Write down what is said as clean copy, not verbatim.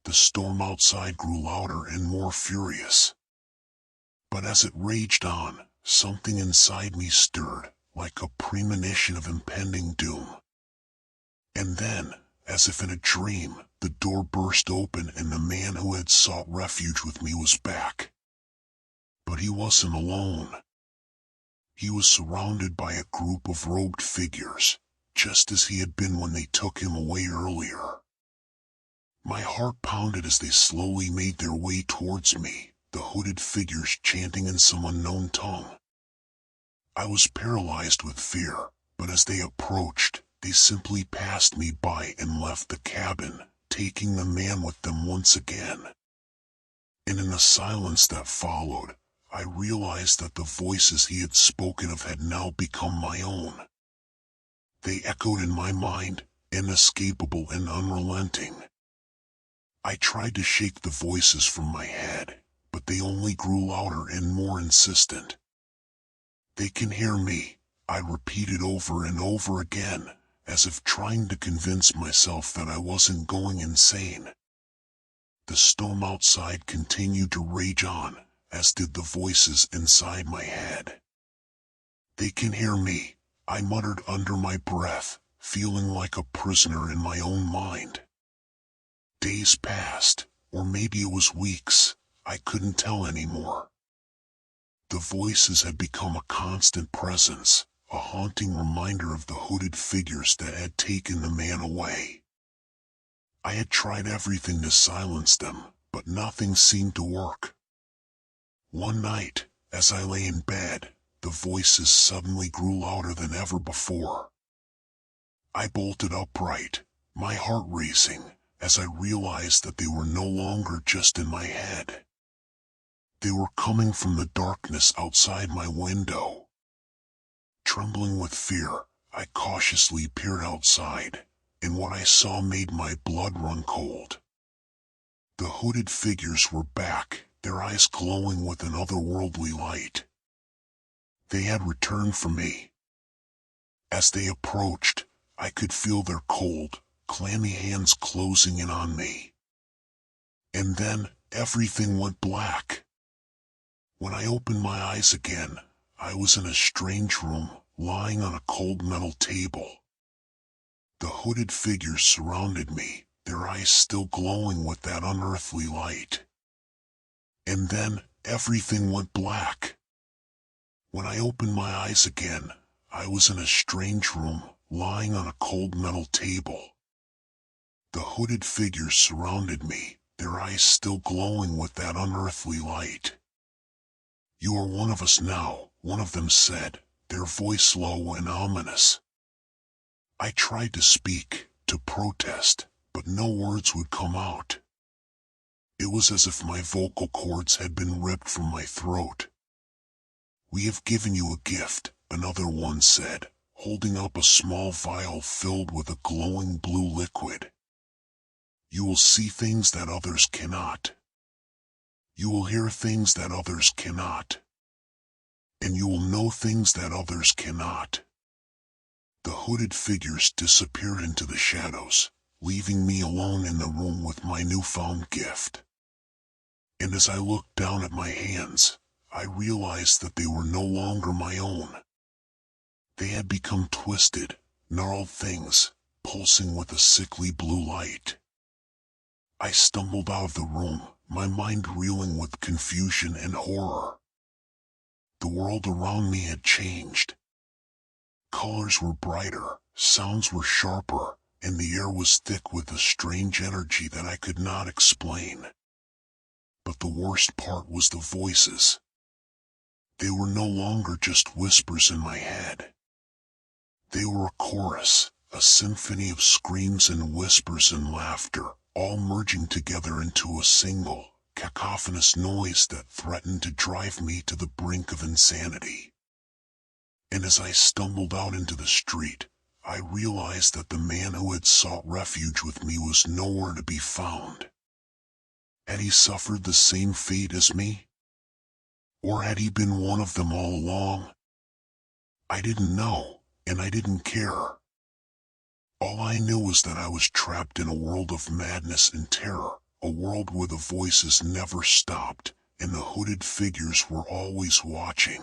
The storm outside grew louder and more furious. But as it raged on, something inside me stirred, like a premonition of impending doom. And then, as if in a dream, the door burst open and the man who had sought refuge with me was back. But he wasn't alone. He was surrounded by a group of robed figures, just as he had been when they took him away earlier. My heart pounded as they slowly made their way towards me, the hooded figures chanting in some unknown tongue. I was paralyzed with fear, but as they approached, they simply passed me by and left the cabin, taking the man with them once again. And in the silence that followed, I realized that the voices he had spoken of had now become my own. They echoed in my mind, inescapable and unrelenting. I tried to shake the voices from my head, but they only grew louder and more insistent. "They can hear me," I repeated over and over again, as if trying to convince myself that I wasn't going insane. The storm outside continued to rage on, as did the voices inside my head. "They can hear me," I muttered under my breath, feeling like a prisoner in my own mind. Days passed, or maybe it was weeks, I couldn't tell anymore. The voices had become a constant presence, a haunting reminder of the hooded figures that had taken the man away. I had tried everything to silence them, but nothing seemed to work. One night, as I lay in bed, the voices suddenly grew louder than ever before. I bolted upright, my heart racing, as I realized that they were no longer just in my head. They were coming from the darkness outside my window. Trembling with fear, I cautiously peered outside, and what I saw made my blood run cold. The hooded figures were back, their eyes glowing with an otherworldly light. They had returned for me. As they approached, I could feel their cold, clammy hands closing in on me. And then, everything went black. When I opened my eyes again, I was in a strange room, lying on a cold metal table. The hooded figures surrounded me, their eyes still glowing with that unearthly light. And then, everything went black. When I opened my eyes again, I was in a strange room, lying on a cold metal table. The hooded figures surrounded me, their eyes still glowing with that unearthly light. "You are one of us now," one of them said, their voice low and ominous. I tried to speak, to protest, but no words would come out. It was as if my vocal cords had been ripped from my throat. "We have given you a gift," another one said, holding up a small vial filled with a glowing blue liquid. "You will see things that others cannot. You will hear things that others cannot. And you will know things that others cannot." The hooded figures disappeared into the shadows, leaving me alone in the room with my newfound gift. And as I looked down at my hands, I realized that they were no longer my own. They had become twisted, gnarled things, pulsing with a sickly blue light. I stumbled out of the room, my mind reeling with confusion and horror. The world around me had changed. Colors were brighter, sounds were sharper, and the air was thick with a strange energy that I could not explain. But the worst part was the voices. They were no longer just whispers in my head. They were a chorus, a symphony of screams and whispers and laughter, all merging together into a single, cacophonous noise that threatened to drive me to the brink of insanity. And as I stumbled out into the street, I realized that the man who had sought refuge with me was nowhere to be found. Had he suffered the same fate as me? Or had he been one of them all along? I didn't know, and I didn't care. All I knew was that I was trapped in a world of madness and terror, A world where the voices never stopped and the hooded figures were always watching.